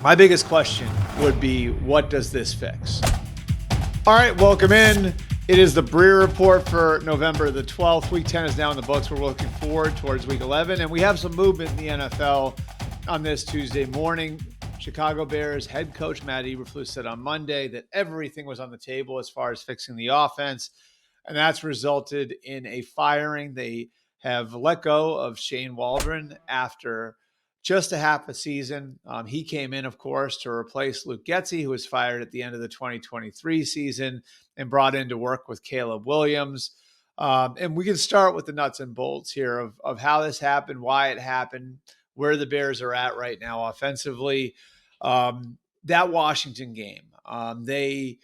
My biggest question would be, what does this fix? All right, welcome in. It is the Breer Report for November the 12th. Week 10 is now in the books. We're looking forward towards Week 11, and we have some movement in the NFL on this Tuesday morning. Chicago Bears head coach Matt Eberflus said on Monday that everything was on the table as far as fixing the offense, and that's resulted in a firing. They have let go of Shane Waldron after just a half a season. He came in, of course, to replace Luke Getsy, who was fired at the end of the 2023 season, and brought in to work with Caleb Williams. And we can start with the nuts and bolts here of how this happened, why it happened, where the Bears are at right now offensively. That Washington game, they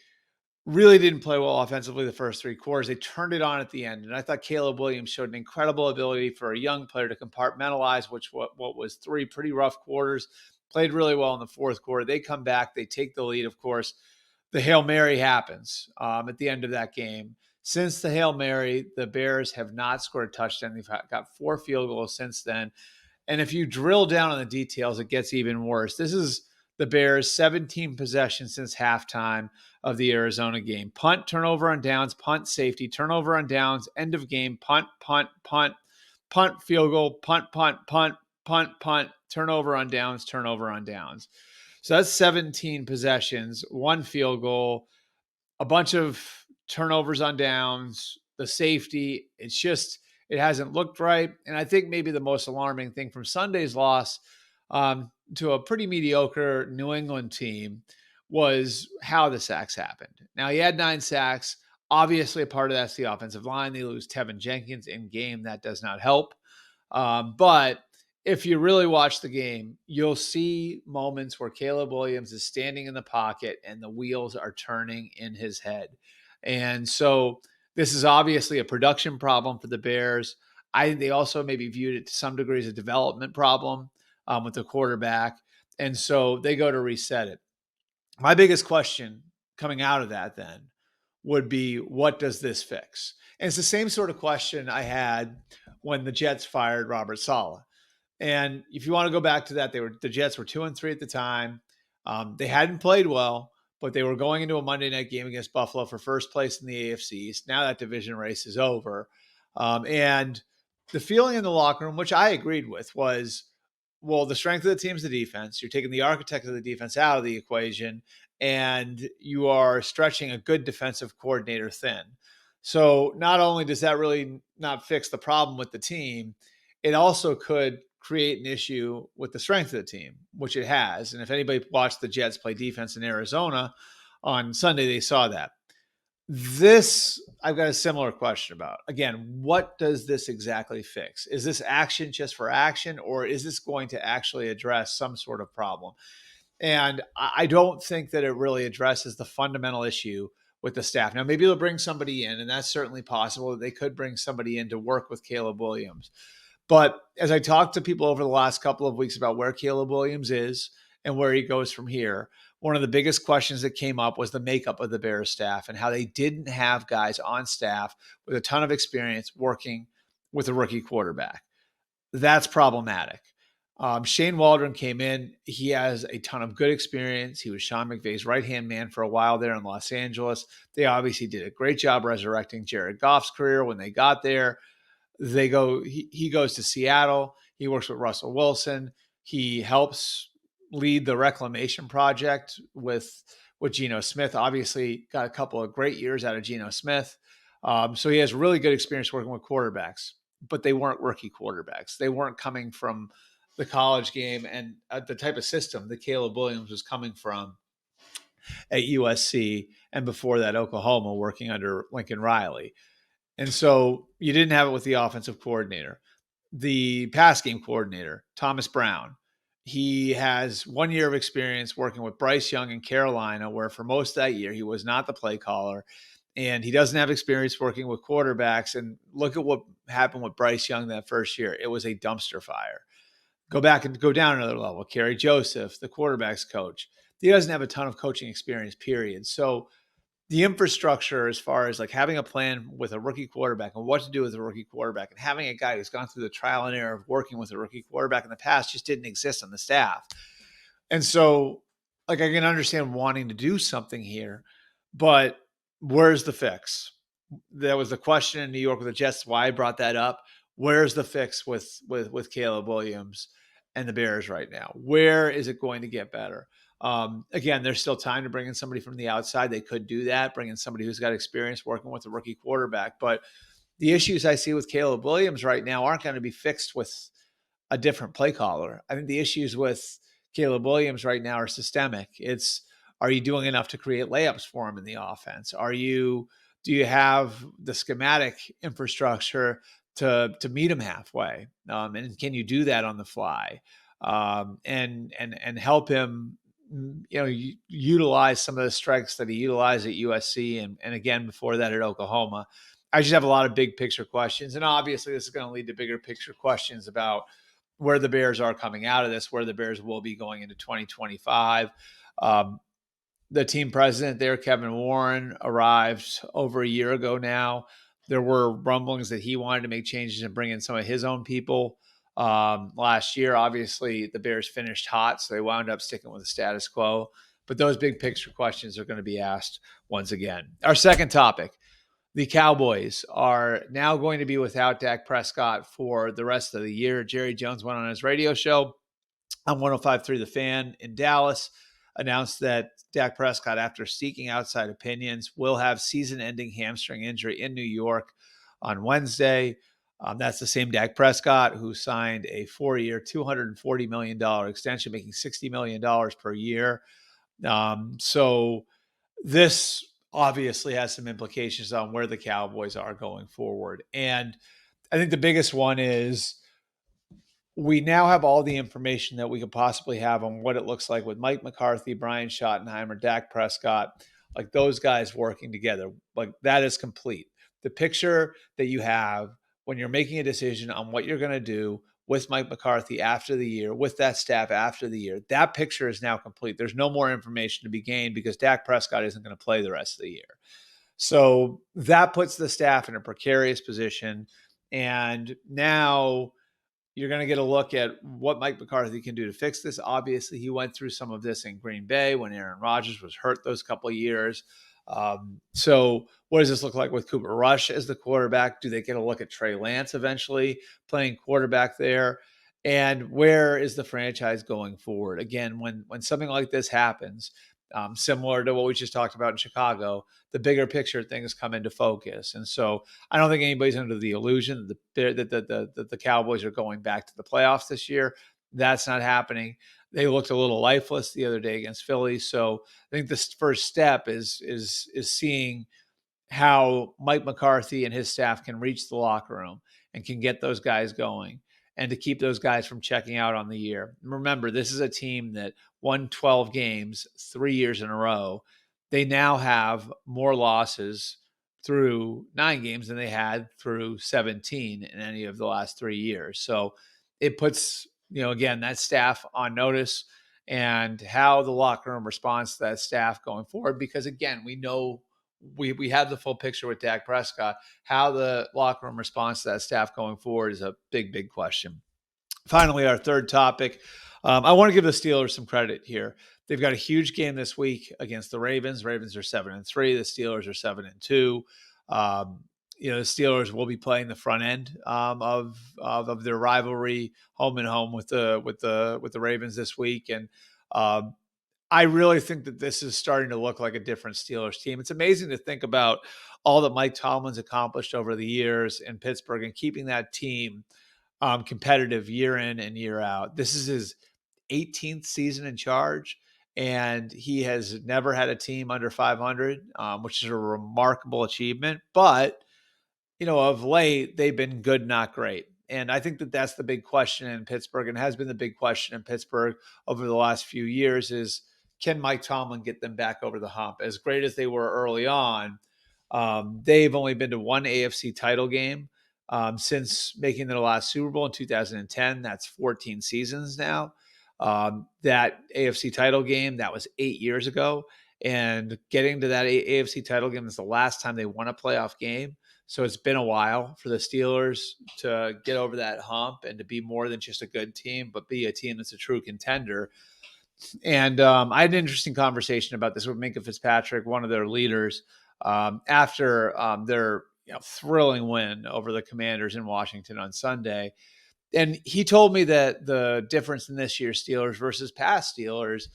really didn't play well offensively the first three quarters. They turned it on at the end. And I thought Caleb Williams showed an incredible ability for a young player to compartmentalize, what was three pretty rough quarters. Played really well in the fourth quarter. They come back. They take the lead, of course. The Hail Mary happens at the end of that game. Since the Hail Mary, the Bears have not scored a touchdown. They've got 4 field goals since then. And if you drill down on the details, it gets even worse. This is the Bears' 17 possessions since halftime of the Arizona game. Punt, turnover on downs, punt, safety, turnover on downs, end of game, punt, field goal, punt, turnover on downs, turnover on downs. So that's 17 possessions, 1 field goal, a bunch of turnovers on downs, the safety. It hasn't looked right. And I think maybe the most alarming thing from Sunday's loss to a pretty mediocre New England team was how the sacks happened. Now, he had 9 sacks. Obviously, a part of that's the offensive line. They lose Tevin Jenkins in game. That does not help. But if you really watch the game, you'll see moments where Caleb Williams is standing in the pocket and the wheels are turning in his head. And so this is obviously a production problem for the Bears. I think they also maybe viewed it to some degree as a development problem with the quarterback. And so they go to reset it. My biggest question coming out of that then would be, what does this fix? And it's the same sort of question I had when the Jets fired Robert Saleh. And if you want to go back to that, the Jets were 2-3 at the time. They hadn't played well, but they were going into a Monday night game against Buffalo for first place in the AFC East. Now that division race is over. And the feeling in the locker room, which I agreed with, was, well, the strength of the team is the defense. You're taking the architect of the defense out of the equation, and you are stretching a good defensive coordinator thin. So not only does that really not fix the problem with the team, it also could create an issue with the strength of the team, which it has. And if anybody watched the Jets play defense in Arizona on Sunday, they saw that. This, I've got a similar question about. Again, what does this exactly fix? Is this action just for action, or is this going to actually address some sort of problem? And I don't think that it really addresses the fundamental issue with the staff. Now, maybe they'll bring somebody in, and that's certainly possible. They could bring somebody in to work with Caleb Williams. But as I talked to people over the last couple of weeks about where Caleb Williams is and where he goes from here, one of the biggest questions that came up was the makeup of the Bears staff and how they didn't have guys on staff with a ton of experience working with a rookie quarterback. That's problematic. Shane Waldron came in. He has a ton of good experience. He was Sean McVay's right-hand man for a while there in Los Angeles. They obviously did a great job resurrecting Jared Goff's career when they got there. He goes to Seattle. He works with Russell Wilson. He helps lead the reclamation project with Geno Smith. Obviously got a couple of great years out of Geno Smith. So he has really good experience working with quarterbacks, but they weren't rookie quarterbacks. They weren't coming from the college game and the type of system that Caleb Williams was coming from at USC and before that Oklahoma, working under Lincoln Riley. And so you didn't have it with the offensive coordinator. The pass game coordinator, Thomas Brown, he has 1 year of experience working with Bryce Young in Carolina, where for most of that year he was not the play caller. And he doesn't have experience working with quarterbacks. And look at what happened with Bryce Young that first year. It was a dumpster fire. Go back and go down another level. Kerry Joseph, the quarterback's coach, he doesn't have a ton of coaching experience, period. So the infrastructure, as far as like having a plan with a rookie quarterback and what to do with a rookie quarterback and having a guy who's gone through the trial and error of working with a rookie quarterback in the past, just didn't exist on the staff. And so like I can understand wanting to do something here, but where's the fix? That was the question in New York with the Jets. Why I brought that up. Where's the fix with Caleb Williams and the Bears right now? Where is it going to get better? Again, there's still time to bring in somebody from the outside. They could do that, bring in somebody who's got experience working with a rookie quarterback. But the issues I see with Caleb Williams right now aren't going to be fixed with a different play caller. I think the issues with Caleb Williams right now are systemic. It's, are you doing enough to create layups for him in the offense? Do you have the schematic infrastructure to meet him halfway? And can you do that on the fly? And help him, utilize some of the strengths that he utilized at USC and again before that at Oklahoma. I just have a lot of big picture questions, and obviously this is going to lead to bigger picture questions about where the Bears are coming out of this, where the Bears will be going into 2025. The team president there, Kevin Warren, arrived over a year ago now. There were rumblings that he wanted to make changes and bring in some of his own people. Last year, obviously, the Bears finished hot, so they wound up sticking with the status quo. But those big picture questions are going to be asked once again. Our second topic, the Cowboys are now going to be without Dak Prescott for the rest of the year. Jerry Jones went on his radio show on 105.3 The Fan in Dallas, announced that Dak Prescott, after seeking outside opinions, will have season-ending hamstring injury in New York on Wednesday. That's the same Dak Prescott who signed a 4-year, $240 million extension, making $60 million per year. So this obviously has some implications on where the Cowboys are going forward. And I think the biggest one is we now have all the information that we could possibly have on what it looks like with Mike McCarthy, Brian Schottenheimer, Dak Prescott, like those guys working together. Like that is complete. The picture that you have when you're making a decision on what you're going to do with Mike McCarthy after the year, with that staff after the year, that picture is now complete. There's no more information to be gained because Dak Prescott isn't going to play the rest of the year. So that puts the staff in a precarious position. And now you're going to get a look at what Mike McCarthy can do to fix this. Obviously, he went through some of this in Green Bay when Aaron Rodgers was hurt those couple of years. So what does this look like with Cooper Rush as the quarterback? Do they get a look at Trey Lance eventually playing quarterback there? And where is the franchise going forward? Again, when something like this happens, similar to what we just talked about in Chicago, the bigger picture things come into focus. And so I don't think anybody's under the illusion that the Cowboys are going back to the playoffs this year. That's not happening. They looked a little lifeless the other day against Philly. So I think this first step is seeing how Mike McCarthy and his staff can reach the locker room and can get those guys going and to keep those guys from checking out on the year. Remember, this is a team that won 12 games 3 years in a row. They now have more losses through 9 games than they had through 17 in any of the last 3 years. So it puts, again, that staff on notice and how the locker room responds to that staff going forward. Because again, we know we have the full picture with Dak Prescott. How the locker room responds to that staff going forward is a big, big question. Finally, our third topic. I want to give the Steelers some credit here. They've got a huge game this week against the Ravens. Ravens are 7-3. The Steelers are 7-2. The Steelers will be playing the front end of their rivalry, home and home with the Ravens this week, and I really think that this is starting to look like a different Steelers team. It's amazing to think about all that Mike Tomlin's accomplished over the years in Pittsburgh and keeping that team competitive year in and year out. This is his 18th season in charge, and he has never had a team under 500, which is a remarkable achievement. But, of late, they've been good, not great. And I think that that's the big question in Pittsburgh, and has been the big question in Pittsburgh over the last few years is, can Mike Tomlin get them back over the hump? As great as they were early on, they've only been to one AFC title game since making their last Super Bowl in 2010. That's 14 seasons now. That AFC title game, that was 8 years ago. And getting to that AFC title game is the last time they won a playoff game. So it's been a while for the Steelers to get over that hump and to be more than just a good team, but be a team that's a true contender. And I had an interesting conversation about this with Minka Fitzpatrick, one of their leaders, after their thrilling win over the Commanders in Washington on Sunday. And he told me that the difference in this year's Steelers versus past Steelers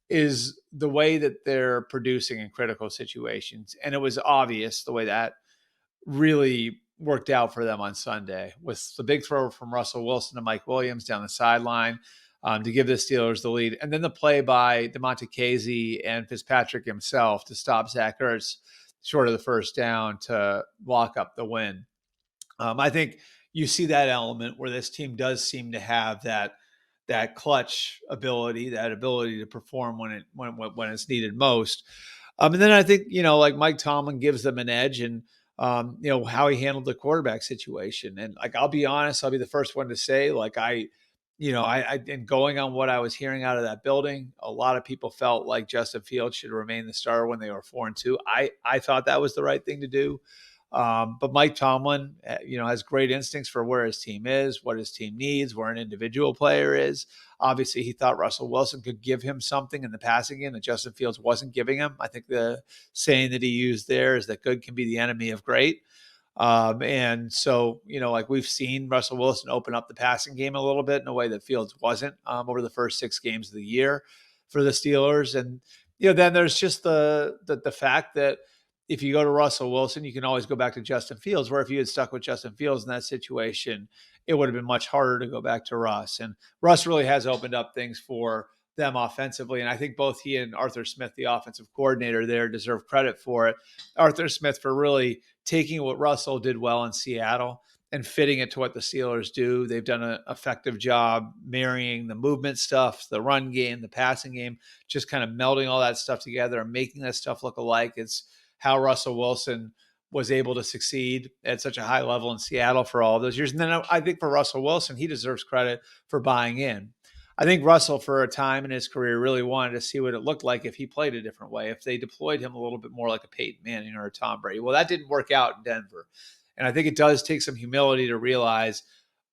is the way that they're producing in critical situations. And it was obvious the way that really worked out for them on Sunday with the big throw from Russell Wilson to Mike Williams down the sideline to give the Steelers the lead. And then the play by DeMonte and Fitzpatrick himself to stop Zach Ertz short of the first down to lock up the win. I think you see that element where this team does seem to have that clutch ability, that ability to perform when it's needed most. And then I think like Mike Tomlin gives them an edge, and how he handled the quarterback situation. And like I'll be honest, I'll be the first one to say, like and going on what I was hearing out of that building, a lot of people felt like Justin Fields should remain the starter when they were 4-2. I thought that was the right thing to do. But Mike Tomlin, has great instincts for where his team is, what his team needs, where an individual player is. Obviously, he thought Russell Wilson could give him something in the passing game that Justin Fields wasn't giving him. I think the saying that he used there is that good can be the enemy of great. And so, like we've seen Russell Wilson open up the passing game a little bit in a way that Fields wasn't over the first 6 games of the year for the Steelers. And, then there's just the fact that if you go to Russell Wilson, you can always go back to Justin Fields, where if you had stuck with Justin Fields in that situation, it would have been much harder to go back to Russ. And Russ really has opened up things for them offensively. And I think both he and Arthur Smith, the offensive coordinator there, deserve credit for it. Arthur Smith for really taking what Russell did well in Seattle and fitting it to what the Steelers do. They've done an effective job marrying the movement stuff, the run game, the passing game, just kind of melding all that stuff together and making that stuff look alike. It's how Russell Wilson was able to succeed at such a high level in Seattle for all those years. And then I think for Russell Wilson, he deserves credit for buying in. I think Russell, for a time in his career, really wanted to see what it looked like if he played a different way, if they deployed him a little bit more like a Peyton Manning or a Tom Brady. Well, that didn't work out in Denver. And I think it does take some humility to realize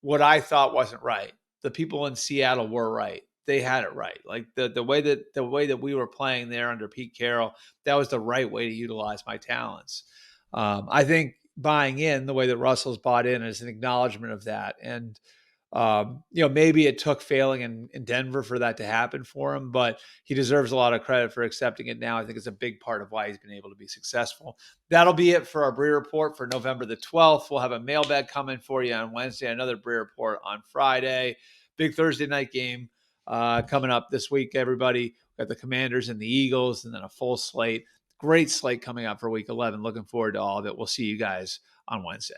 what I thought wasn't right. The people in Seattle were right. They had it right. Like the way that we were playing there under Pete Carroll, that was the right way to utilize my talents. I think buying in the way that Russell's bought in is an acknowledgement of that. And maybe it took failing in Denver for that to happen for him, but he deserves a lot of credit for accepting it now. I think it's a big part of why he's been able to be successful. That'll be it for our Breer Report for November the 12th. We'll have a mailbag coming for you on Wednesday, another Breer Report on Friday. Big Thursday night game coming up this week, everybody. We've got the Commanders and the Eagles, and then a full slate. Great slate coming up for Week 11. Looking forward to all of it. We'll see you guys on Wednesday.